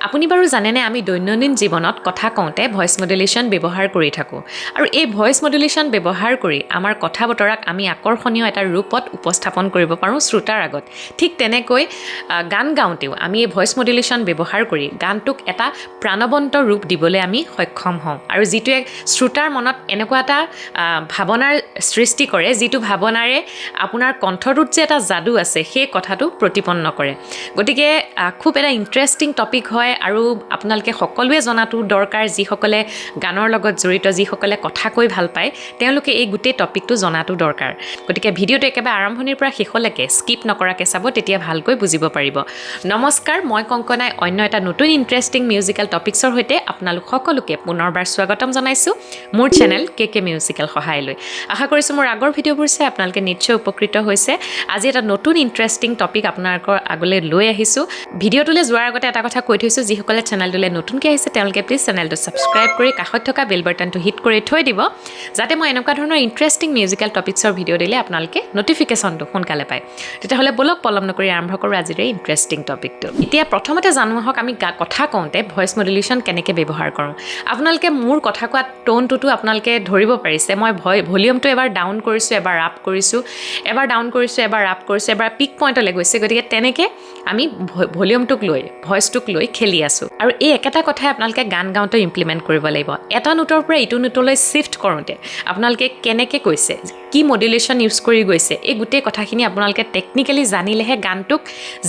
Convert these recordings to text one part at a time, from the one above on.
আপুনি বাৰু জানেনে আমি দৈনন্দিন জীৱনত কথা কওঁতে ভইচ মডুলেশ্যন ব্যৱহাৰ কৰি থাকোঁ আৰু এই ভইচ মডুলেশ্যন ব্যৱহাৰ কৰি আমাৰ কথা বতৰাক আমি আকৰ্ষণীয় এটা ৰূপত উপস্থাপন কৰিব পাৰোঁ শ্ৰোতাৰ আগত ঠিক তেনেকৈ গান গাওঁতেও আমি এই ভইচ মডুলেশ্যন ব্যৱহাৰ কৰি গানটোক এটা প্ৰাণৱন্ত ৰূপ দিবলৈ আমি সক্ষম হওঁ আৰু যিটোৱে শ্ৰোতাৰ মনত এনেকুৱা এটা ভাৱনাৰ সৃষ্টি কৰে যিটো ভাৱনাৰে আপোনাৰ কণ্ঠটোত যে এটা যাদু আছে সেই কথাটো প্ৰতিপন্ন কৰে গতিকে খুব এটা ইণ্টাৰেষ্টিং টপিক হয় আৰু আপোনালোকে সকলোৱে জনাটো দৰকাৰ যিসকলে গানৰ লগত জড়িত যিসকলে কথা কৈ ভাল পায় তেওঁলোকে এই গোটেই টপিকটো জনাটো দৰকাৰ গতিকে ভিডিঅ'টো একেবাৰে আৰম্ভণিৰ পৰা শেষলৈকে স্কিপ নকৰাকৈ চাব তেতিয়া ভালকৈ বুজিব পাৰিব নমস্কাৰ মই কংকনাই অন্য এটা নতুন ইণ্টাৰেষ্টিং মিউজিকেল টপিকছৰ সৈতে আপোনালোক সকলোকে পুনৰবাৰ স্বাগতম জনাইছোঁ মোৰ চেনেল কে মিউজিকেল সহায় লৈ আশা কৰিছোঁ মোৰ আগৰ ভিডিঅ'বোৰ চাই আপোনালোকে নিশ্চয় উপকৃত হৈছে আজি এটা নতুন ইণ্টাৰেষ্টিং টপিক আপোনালোকৰ আগলৈ লৈ আহিছোঁ ভিডিঅ'টোলৈ যোৱাৰ আগতে এটা কথা কৈ থৈছোঁ যিসকলে চেনেলটোলৈ নতুনকৈ আহিছে তেওঁলোকে প্লিজ চেনেলটো ছাবস্ক্ৰাইব কৰি কাষত থকা বেল বাটনটো হিট কৰি থৈ দিব যাতে মই এনেকুৱা ধৰণৰ ইণ্টাৰেষ্টিং মিউজিকেল টপিকছৰ ভিডিঅ' দিলে আপোনালোকে নটিফিকেশ্যনটো সোনকালে পায় তেতিয়াহ'লে বলক পলম নকৰি আৰম্ভ কৰোঁ আজিৰ এই ইণ্টাৰেষ্টিং টপিকটো এতিয়া প্ৰথমতে জানো আহক আমি কথা কওঁতে ভইচ মডুলেশ্যন কেনেকৈ ব্যৱহাৰ কৰোঁ আপোনালোকে মোৰ কথা কোৱা টোনটোতো আপোনালোকে ধৰিব পাৰিছে মই ভলিউমটো এবাৰ ডাউন কৰিছোঁ এবাৰ আপ কৰিছোঁ এবাৰ ডাউন কৰিছোঁ এবাৰ আপ কৰিছোঁ এবাৰ পিক পইণ্টলৈ গৈছে গতিকে তেনেকৈ আমি ভলিউমটোক লৈ ভইচটোক লৈ খেলি আছোঁ আৰু এই একেটা কথাই আপোনালোকে গান গাওঁতে ইমপ্লিমেণ্ট কৰিব লাগিব এটা নোটৰ পৰা ইটো নোটলৈ শ্বিফ্ট কৰোঁতে আপোনালোকে কেনেকৈ কৈছে কি মডুলেশ্যন ইউজ কৰি গৈছে এই গোটেই কথাখিনি আপোনালোকে টেকনিকেলি জানিলেহে গানটোক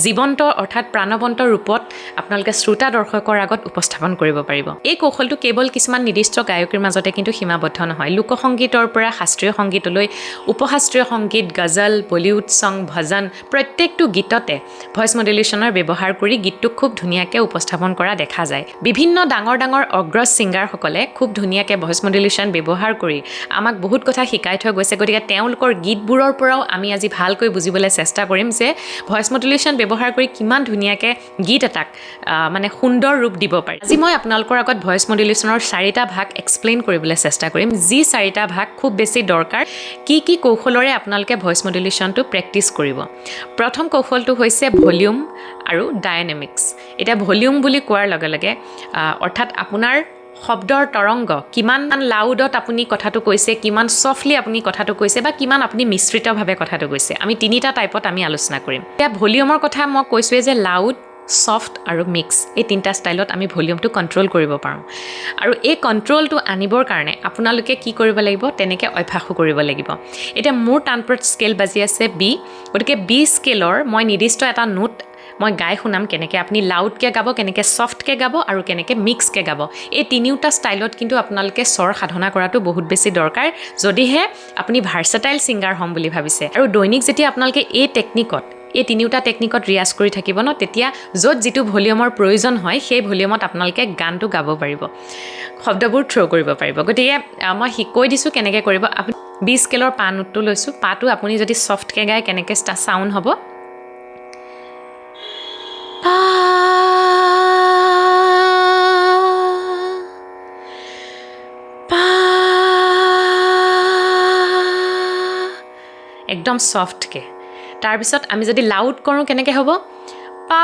জীৱন্ত অৰ্থাৎ প্ৰাণৱন্ত ৰূপত আপোনালোকে শ্ৰোতা দৰ্শকৰ আগত উপস্থাপন কৰিব পাৰিব এই কৌশলটো কেৱল কিছুমান নিৰ্দিষ্ট গায়কৰ মাজতে কিন্তু সীমাবদ্ধ নহয় লোকসংগীতৰ পৰা শাস্ত্ৰীয় সংগীতলৈ উপশাস্ত্ৰীয় সংগীত গজল বলিউড ছং ভজন প্ৰত্যেকটো গীততে ভইচ মডুলেশ্যনৰ ব্যৱহাৰ কৰি গীতটোক খুব ধুনীয়াকৈ উপস্থাপন কৰা দেখা যায় বিভিন্ন ডাঙৰ ডাঙৰ অগ্ৰজ ছিংগাৰসকলে খুব ধুনীয়াকৈ ভইচ মডুলেশ্যন ব্যৱহাৰ কৰি আমাক বহুত কথা শিকাই থৈ গৈছে গতিকে তেওঁলোকৰ গীতবোৰৰ পৰাও আমি আজি ভালকৈ বুজিবলৈ চেষ্টা কৰিম যে ভইচ মডুলেশ্যন ব্যৱহাৰ কৰি কিমান ধুনীয়াকৈ গীত এটাক মানে সুন্দৰ ৰূপ দিব পাৰি আজি মই আপোনালোকৰ আগত ভইচ মডুলেশ্যনৰ 4টা ভাগ এক্সপ্লেইন কৰিবলৈ চেষ্টা কৰিম যি 4টা ভাগ খুব বেছি দৰকাৰ কি কৌশলৰে আপোনালোকে ভইচ মডুলেশ্যনটো প্ৰেক্টিছ কৰিব প্ৰথম কৌশলটো হৈছে ভলিউম আৰু ডাইনামিক্স এতিয়া ভলিউম বুলি কোৱাৰ লগে লগে অৰ্থাৎ আপোনাৰ শব্দৰ তৰংগ কিমান লাউডত আপুনি কথাটো কৈছে কিমান ছফলি আপুনি কথাটো কৈছে বা কিমান আপুনি মিশ্ৰিতভাৱে কথাটো কৈছে আমি 3টা টাইপত আমি আলোচনা কৰিম এতিয়া ভলিউমৰ কথা মই কৈছোঁৱে যে লাউড ছফ্ট আৰু মিক্স এই 3টা ষ্টাইলত আমি ভলিউমটো কণ্ট্ৰল কৰিব পাৰোঁ আৰু এই কণ্ট্ৰলটো আনিবৰ কাৰণে আপোনালোকে কি কৰিব লাগিব তেনেকৈ অভ্যাসো কৰিব লাগিব এতিয়া মোৰ টানপ্ৰত স্কেল বাজি আছে বি গতিকে বি স্কেলৰ মই নিৰ্দিষ্ট এটা নোট মই গাই শুনাম কেনেকৈ আপুনি লাউডকৈ গাব কেনেকৈ ছফ্টকৈ গাব আৰু কেনেকৈ মিক্সকৈ গাব এই 3টা ষ্টাইলত কিন্তু আপোনালোকে স্বৰ সাধনা কৰাটো বহুত বেছি দৰকাৰ যদিহে আপুনি ভাৰ্চেটাইল ছিংগাৰ হ'ম বুলি ভাবিছে আৰু দৈনিক যেতিয়া আপোনালোকে এই 3টা টেকনিকত ৰিয়াজ কৰি থাকিব ন তেতিয়া য'ত যিটো ভলিউমৰ প্ৰয়োজন হয় সেই ভলিউমত আপোনালোকে গানটো গাব পাৰিব শব্দবোৰ থ্ৰ' কৰিব পাৰিব গতিকে মই কৈ দিছোঁ কেনেকৈ কৰিব আপুনি বি স্কেলৰ পা নোটটো লৈছোঁ পাটো আপুনি যদি ছফ্টকৈ গায় কেনেকৈ চাউণ্ড হ'ব একদম ছফ্টকৈ তাৰপিছত আমি যদি লাউড কৰোঁ কেনেকৈ হ'ব পা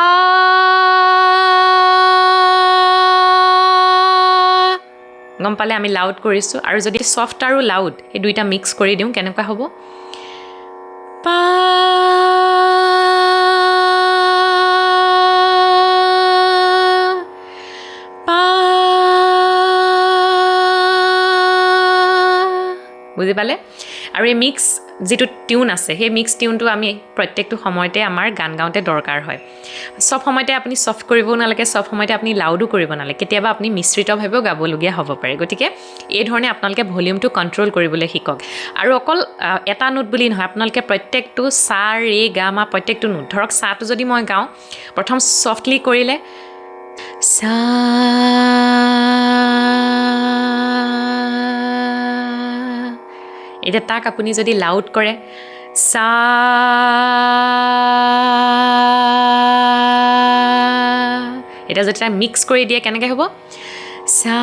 গম পালে আমি লাউড কৰিছোঁ আৰু যদি ছফ্ট আৰু লাউড এই 2টা মিক্স কৰি দিওঁ কেনেকুৱা হ'ব পা বুজি পালে আৰু এই মিক্স যিটো টিউন আছে সেই মিক্স টিউনটো আমি প্ৰত্যেকটো সময়তে আমাৰ গান গাওঁতে দৰকাৰ হয় সব সময়তে আপুনি ছফ্ট কৰিব নালাগে সব সময়তে আপুনি লাউডো কৰিব নালাগে কেতিয়াবা আপুনি মিশ্ৰিতভাৱেও গাবলগীয়া হ'ব পাৰে গতিকে এই ধৰণে আপোনালোকে ভলিউমটো কণ্ট্ৰল কৰিবলৈ শিকক আৰু অকল এটা নোট বুলি নহয় আপোনালোকে প্ৰত্যেকটো সা ৰে গা মা প্ৰত্যেকটো নোট ধৰক সাটো যদি মই গাওঁ প্ৰথম ছফ্টলি কৰিলে সা এতিয়া তাক আপুনি যদি লাউড কৰে সা এটা যদি তাক মিক্স কৰি দিয়ে কেনেকৈ হ'ব সা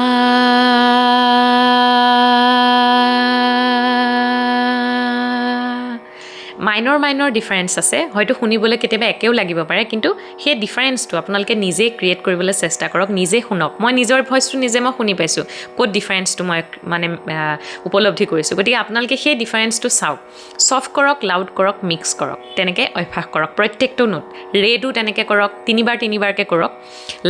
মাইনৰ ডিফাৰেঞ্চ আছে হয়তো শুনিবলৈ কেতিয়াবা একেও লাগিব পাৰে কিন্তু সেই ডিফাৰেঞ্চটো আপোনালোকে নিজে ক্ৰিয়েট কৰিবলৈ চেষ্টা কৰক নিজে শুনক মই নিজৰ ভইচটো নিজে মই শুনি পাইছোঁ ক'ত ডিফাৰেঞ্চটো মই মানে উপলব্ধি কৰিছোঁ গতিকে আপোনালোকে সেই ডিফাৰেঞ্চটো চাওক ছফ্ট কৰক লাউড কৰক মিক্স কৰক তেনেকৈ অভ্যাস কৰক প্ৰত্যেকটো নোট ৰেটো তেনেকৈ কৰক তিনিবাৰকৈ কৰক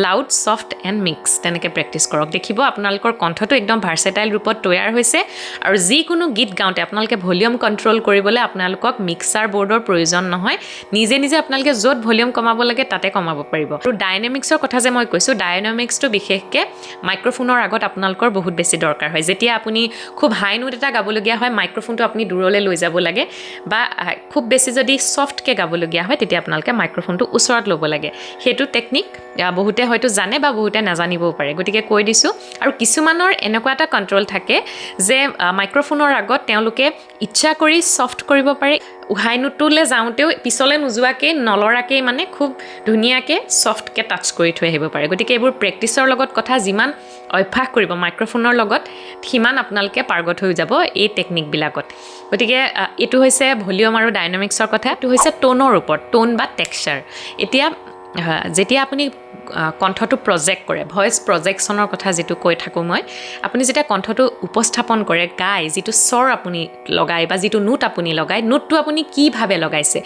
লাউড ছফ্ট এণ্ড মিক্স তেনেকৈ প্ৰেক্টিছ কৰক দেখিব আপোনালোকৰ কণ্ঠটো একদম ভাৰ্চেটাইল ৰূপত তৈয়াৰ হৈছে আৰু যিকোনো গীত গাওঁতে আপোনালোকে ভলিউম কণ্ট্ৰল কৰিবলৈ আপোনালোকক মিক্সাৰ বৰ্ডৰ প্ৰয়োজন নহয় নিজে আপোনালোকে য'ত ভলিউম কমাব লাগে তাতে কমাব পাৰিব আৰু ডাইনামিক্সৰ কথা যে মই কৈছোঁ ডাইনামিক্সটো বিশেষকৈ মাইক্ৰফোনৰ আগত আপোনালোকৰ বহুত বেছি দৰকাৰ হয় যেতিয়া আপুনি খুব হাই নোট এটা গাবলগীয়া হয় মাইক্ৰফোনটো আপুনি দূৰলৈ লৈ যাব লাগে বা খুব বেছি যদি ছফ্টকৈ গাবলগীয়া হয় তেতিয়া আপোনালোকে মাইক্ৰফোনটো ওচৰত ল'ব লাগে সেইটো টেকনিক বহুতে হয়তো জানে বা বহুতে নাজানিবও পাৰে গতিকে কৈ দিছোঁ আৰু কিছুমানৰ এনেকুৱা এটা কণ্ট্ৰল থাকে যে মাইক্ৰফোনৰ আগত তেওঁলোকে ইচ্ছা কৰি ছফ্ট কৰিব পাৰে হাই নোটটোলৈ যাওঁতেও পিছলৈ নোযোৱাকৈ নলৰাকৈ মানে খুব ধুনীয়াকৈ ছফ্টকৈ টাচ কৰি থৈ আহিব পাৰে গতিকে এইবোৰ প্ৰেক্টিছৰ লগত কথা যিমান অভ্যাস কৰিব মাইক্ৰফোনৰ লগত সিমান আপোনালোকে পাৰ্গত হৈ যাব এই টেকনিকবিলাকত গতিকে এইটো হৈছে ভলিউম আৰু ডাইনামিক্সৰ কথা এইটো হৈছে টোনৰ ওপৰত টোন বা টেক্সচাৰ এতিয়া যেতিয়া আপুনি কণ্ঠটো প্ৰজেক্ট কৰে ভইচ প্ৰজেকশ্যনৰ কথা যিটো কৈ থাকোঁ মই আপুনি যেতিয়া কণ্ঠটো উপস্থাপন কৰে গাই যিটো স্বৰ আপুনি লগায় বা যিটো নোট আপুনি লগায় নোটটো আপুনি কিভাৱে লগাইছে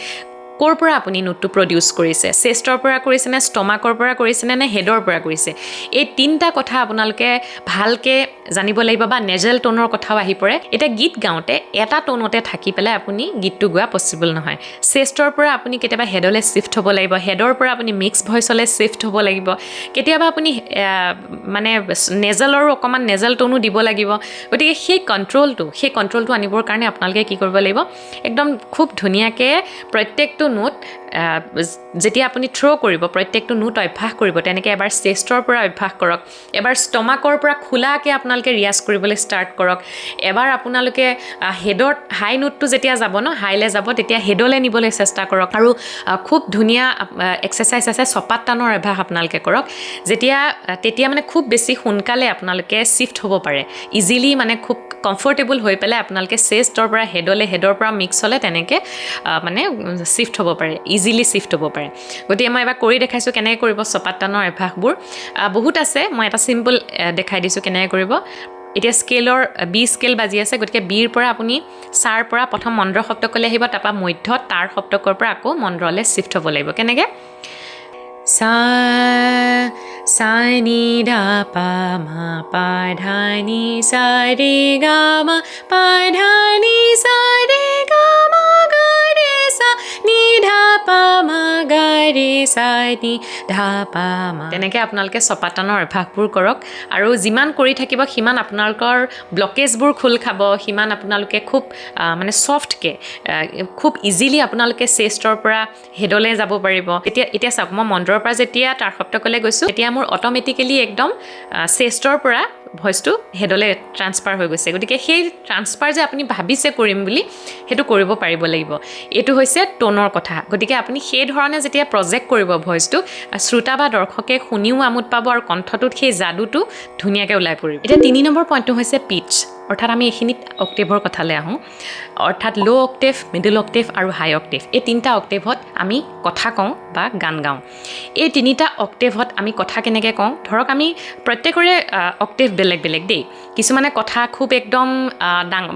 ক'ৰ পৰা আপুনি নোটটো প্ৰডিউচ কৰিছে চেষ্টৰ পৰা কৰিছে নে ষ্টমাকৰ পৰা কৰিছে নে হেডৰ পৰা কৰিছে এই তিনিটা কথা আপোনালোকে ভালকৈ জানিব লাগিব বা নেজেল টোনৰ কথাও আহি পৰে এতিয়া গীত গাওঁতে এটা টোনতে থাকি পেলাই আপুনি গীতটো গোৱা পচিবল নহয় চেষ্টৰ পৰা আপুনি কেতিয়াবা হেডলৈ চিফ্ট হ'ব লাগিব হেডৰ পৰা আপুনি মিক্স ভইচলৈ চিফ্ট হ'ব লাগিব কেতিয়াবা আপুনি মানে নেজেলৰো অকণমান নেজেল টোনো দিব লাগিব গতিকে সেই কণ্ট্ৰলটো আনিবৰ কাৰণে আপোনালোকে কি কৰিব লাগিব একদম খুব ধুনীয়াকৈ প্ৰত্যেকটো নোট যেতিয়া আপুনি থ্ৰ' কৰিব প্ৰত্যেকটো নোট অভ্যাস কৰিব তেনেকৈ এবাৰ চেষ্টৰ পৰা অভ্যাস কৰক এবাৰ ষ্টমাকৰ পৰা খোলাকৈ আপোনালোকে ৰিয়াজ কৰিবলৈ ষ্টাৰ্ট কৰক এবাৰ আপোনালোকে হেডত হাই নোটটো যেতিয়া যাব ন হাইলৈ যাব তেতিয়া হেডলৈ নিবলৈ চেষ্টা কৰক আৰু খুব ধুনীয়া এক্সাৰচাইজ আছে চপাত টানৰ অভ্যাস আপোনালোকে কৰক তেতিয়া মানে খুব বেছি সোনকালে আপোনালোকে চিফ্ট হ'ব পাৰে ইজিলি মানে খুব কমফৰ্টেবল হৈ পেলাই আপোনালোকে চেষ্টৰ পৰা হেডলৈ হেডৰ পৰা মিক্স হ'লে তেনেকৈ মানে চিফ্ট হ'ব পাৰে ইজিলি চিফ্ট হ'ব পাৰে গতিকে মই এবাৰ কৰি দেখাইছোঁ কেনেকৈ কৰিব চপাত টানৰ অভ্যাসবোৰ বহুত আছে মই এটা চিম্পল দেখাই দিছোঁ কেনেকৈ কৰিব এতিয়া স্কেলৰ বি স্কেল বাজি আছে গতিকে বিৰ পৰা আপুনি চাৰ পৰা প্ৰথম মন্দ্ৰ শব্দকলৈ আহিব তাৰপৰা মধ্য তাৰ শব্দকৰ পৰা আকৌ মন্দ্ৰলৈ চিফ্ট হ'ব লাগিব কেনেকৈ sa ni da pa ma pa dha ni sa re ga ma pa dha ni sa re ga ma ga re sa ni dha pa ma ga re sa ni dha pa ma তেনেকৈ আপোনালোকে চপাটানৰ অভ্যাসবোৰ কৰক আৰু যিমান কৰি থাকিব সিমান আপোনালোকৰ ব্লকেজবোৰ খোল খাব সিমান আপোনালোকে খুব মানে ছফ্টকৈ খুব ইজিলি আপোনালোকে চেষ্টৰ পৰা হেডলৈ যাব পাৰিব এতিয়া চাওক মই মন্দ্ৰৰ পৰা যেতিয়া তাৰ শব্দকলৈ গৈছোঁ এতিয়া মোৰ অট'মেটিকেলি একদম চেষ্টৰ পৰা ভইচটো হেডলৈ ট্ৰান্সফাৰ হৈ গৈছে গতিকে সেই ট্ৰান্সফাৰ যে আপুনি ভাবিছে কৰিম বুলি সেইটো কৰিব পাৰিব লাগিব এইটো হৈছে টোনৰ কথা গতিকে আপুনি সেই ধৰণে যেতিয়া প্ৰজেক্ট কৰিব ভইচটো শ্ৰোতা বা দৰ্শকে শুনিও আমোদ পাব আৰু কণ্ঠটোত সেই যাদুটো ধুনীয়াকৈ ওলাই পৰিব এতিয়া 3 নম্বৰ পইণ্টটো হৈছে পিটছ অৰ্থাৎ আমি এইখিনিত অক্টেভৰ কথালৈ আহোঁ অৰ্থাৎ ল' অক্টেভ মিডল অক্টেভ আৰু হাই অক্টেভ এই তিনিটা অক্টেভত আমি কথা কওঁ বা গান গাওঁ এই তিনিটা অক্টেভত আমি কথা কেনেকৈ কওঁ ধৰক আমি প্ৰত্যেকৰে অক্টেভ বেলেগ বেলেগ দেই কিছুমানে কথা খুব একদম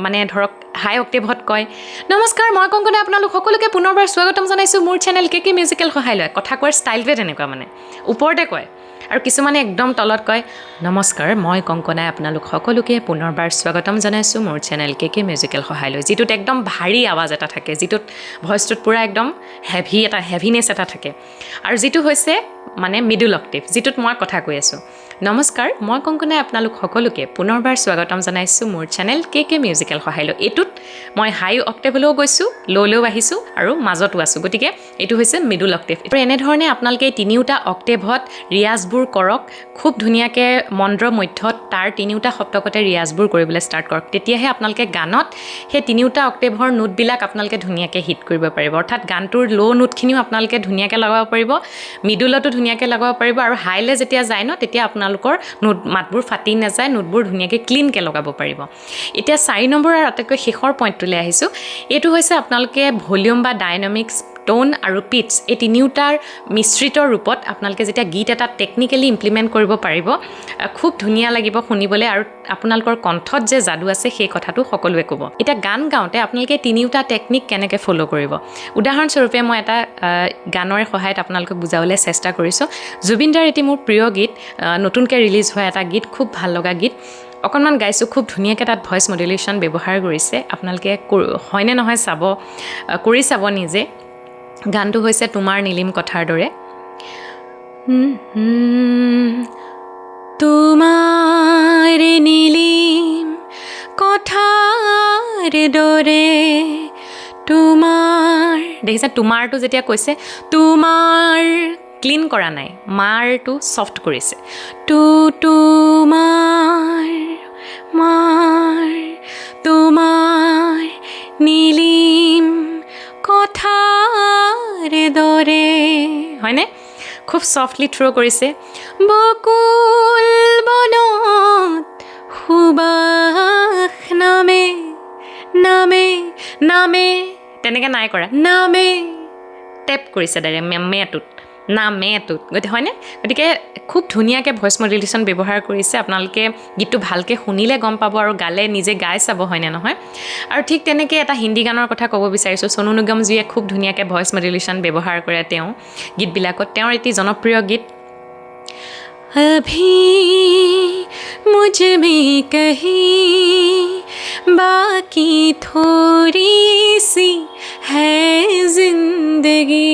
মানে ধৰক হাই অক্টেভত কয় নমস্কাৰ মই কংকনে আপোনালোক সকলোকে পুনৰবাৰ স্বাগতম জনাইছোঁ মোৰ চেনেল কে মিউজিকেল সহায় লয় কথা কোৱাৰ ষ্টাইলটোৱে তেনেকুৱা মানে ওপৰতে কয় আৰু কিছুমানে একদম তলত কয় নমস্কাৰ মই কংকনাই আপোনালোক সকলোকে পুনৰবাৰ স্বাগতম জনাইছোঁ মোৰ চেনেল কে মিউজিকেল সহায় লয় যিটোত একদম ভাৰী আৱাজ এটা থাকে যিটোত ভইচটোত পূৰা একদম হেভিনেছ এটা থাকে আৰু যিটো হৈছে মানে মিডল অক্টেভ যিটোত মই কথা কৈ আছোঁ নমস্কাৰ মই কংকনাই আপোনালোক সকলোকে পুনৰবাৰ স্বাগতম জনাইছোঁ মোৰ চেনেল কে মিউজিকেল সহায় লয় এইটোত মই হাই অক্টেভলৈও গৈছোঁ ল'লৈও আহিছোঁ আৰু মাজতো আছোঁ গতিকে এইটো হৈছে মিডল অক্টেভ আৰু এনেধৰণে আপোনালোকে তিনিওটা অক্টেভত ৰিয়াজবোৰ কৰক খুব ধুনীয়াকৈ মন্দ্ৰ মধ্যত তাৰ তিনিওটা সপ্তকতে ৰিয়াজবোৰ কৰিবলৈ ষ্টাৰ্ট কৰক তেতিয়াহে আপোনালোকে গানত সেই তিনিওটা অক্টেভৰ নোটবিলাক আপোনালোকে ধুনীয়াকৈ হিট কৰিব পাৰিব অৰ্থাৎ গানটোৰ ল' নোটখিনিও আপোনালোকে ধুনীয়াকৈ লগাব পাৰিব মিডুলতো ধুনীয়াকৈ লগাব পাৰিব আৰু হাইলে যেতিয়া যায় ন তেতিয়া আপোনালোকৰ নোট মাতবোৰ ফাটি নাযায় নোটবোৰ ধুনীয়াকৈ ক্লিনকৈ লগাব পাৰিব এতিয়া 4 নম্বৰ আৰু আটাইতকৈ শেষৰ পইণ্টটোলৈ আহিছোঁ এইটো হৈছে আপোনালোকে ভলিউম বা ডাইনামিক্স টোন আৰু পিটছ এই তিনিওটাৰ মিশ্ৰিত ৰূপত আপোনালোকে যেতিয়া গীত এটা টেকনিকেলি ইমপ্লিমেণ্ট কৰিব পাৰিব খুব ধুনীয়া লাগিব শুনিবলৈ আৰু আপোনালোকৰ কণ্ঠত যে যাদু আছে সেই কথাটো সকলোৱে ক'ব এতিয়া গান গাওঁতে আপোনালোকে তিনিওটা টেকনিক কেনেকৈ ফ'ল' কৰিব উদাহৰণস্বৰূপে মই এটা গানৰ সহায়ত আপোনালোকক বুজাবলৈ চেষ্টা কৰিছোঁ জুবিন দাৰ এটি মোৰ প্ৰিয় গীত নতুনকৈ ৰিলিজ হোৱা এটা গীত খুব ভাল লগা গীত অকণমান গাইছোঁ খুব ধুনীয়াকৈ তাত ভইচ মডুলেশ্যন ব্যৱহাৰ কৰিছে আপোনালোকে হয়নে নহয় চাব কৰি চাব নিজে গানটো হৈছে তোমাৰ নীলিম কথাৰ দৰে তোমাৰ নীলিম কথাৰ দৰে তোমাৰ দেখিছা তোমাৰটো যেতিয়া কৈছে তোমাৰ ক্লিন কৰা নাই মাৰটো ছফ্ট কৰিছে তোমাৰ নীলিম কথাৰ দৰে হয়নে খুব ছফ্টলি থ্ৰ' কৰিছে বকুল বনত সুবাস নামে তেনেকৈ নাই কৰা নামে টেপ কৰিছে ডাইৰেক্ট মেটোত হয়নে গতিকে খুব ধুনীয়াকৈ ভইচ মডুলেশ্যন ব্যৱহাৰ কৰিছে আপোনালোকে গীতটো ভালকৈ শুনিলে গম পাব আৰু গালে নিজে গাই চাব হয়নে নহয় আৰু ঠিক তেনেকৈ এটা হিন্দী গানৰ কথা ক'ব বিচাৰিছোঁ সোনু নিগমজীয়ে খুব ধুনীয়াকৈ ভইচ মডুলেশ্যন ব্যৱহাৰ কৰে তেওঁ গীতবিলাকত তেওঁৰ এটি জনপ্ৰিয় গীত अभी मुझ में कहीं बाकी थोड़ी सी है जिंदगी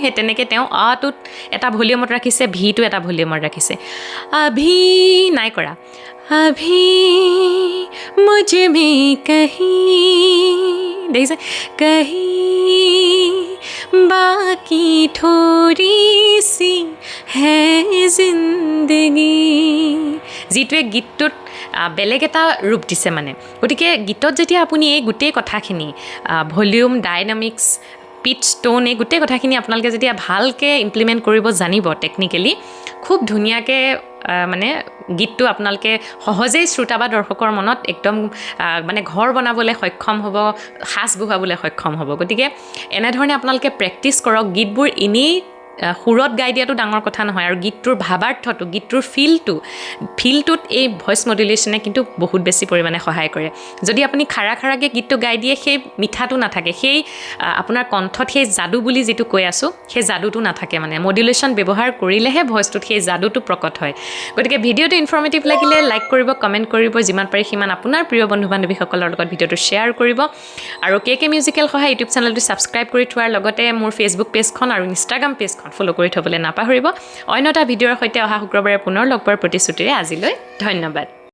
हे তেনেকৈ তেওঁ আটোত এটা ভলিউমত ৰাখিছে ভিটো এটা ভলিউমত ৰাখিছে अभी নাই কৰা अभी मुझ में कहीं দেখিছে कहीं बाकी थोड़ी सी है जिंदगी যিটোৱে গীতটোত বেলেগ এটা ৰূপ দিছে মানে গতিকে গীতত যেতিয়া আপুনি এই গোটেই কথাখিনি ভলিউম ডাইনামিক্স পিটছ টোন এই গোটেই কথাখিনি আপোনালোকে যেতিয়া ভালকৈ ইমপ্লিমেণ্ট কৰিব জানিব টেকনিকেলি খুব ধুনীয়াকৈ মানে গীতটো আপোনালোকে সহজেই শ্ৰোতা বা দৰ্শকৰ মনত একদম মানে ঘৰ বনাবলৈ সক্ষম হ'ব সাজ বহুৱাবলৈ সক্ষম হ'ব গতিকে এনেধৰণে আপোনালোকে প্ৰেক্টিছ কৰক গীতবোৰ এনেই সুৰত গাই দিয়াটো ডাঙৰ কথা নহয় আৰু গীতটোৰ ভাৱাৰ্থটো গীতটোৰ ফিলটোত এই ভইচ মডুলেশ্যনে কিন্তু বহুত বেছি পৰিমাণে সহায় কৰে যদি আপুনি খাৰাকৈ গীতটো গাই দিয়ে সেই মিঠাটো নাথাকে সেই আপোনাৰ কণ্ঠত সেই যাদু বুলি যিটো কৈ আছোঁ সেই যাদুটো নাথাকে মানে মডুলেশ্যন ব্যৱহাৰ কৰিলেহে ভইচটোত সেই যাদুটো প্ৰকট হয় গতিকে ভিডিঅ'টো ইনফৰ্মেটিভ লাগিলে লাইক কৰিব কমেণ্ট কৰিব যিমান পাৰে সিমান আপোনাৰ প্ৰিয় বন্ধু বান্ধৱীসকলৰ লগত ভিডিঅ'টো শ্বেয়াৰ কৰিব আৰু কে মিউজিকেল সহায় ইউটিউব চেনেলটো ছাবস্ক্ৰাইব কৰি থোৱাৰ লগতে মোৰ ফেচবুক পেজখন আৰু ইনষ্টাগ্ৰাম পেজখন ফ'ল' কৰি থ'বলৈ নাপাহৰিব অন্য এটা ভিডিঅ'ৰ সৈতে অহা শুক্ৰবাৰে পুনৰ লগ পোৱাৰ প্ৰতিশ্ৰুতিৰে আজিলৈ ধন্যবাদ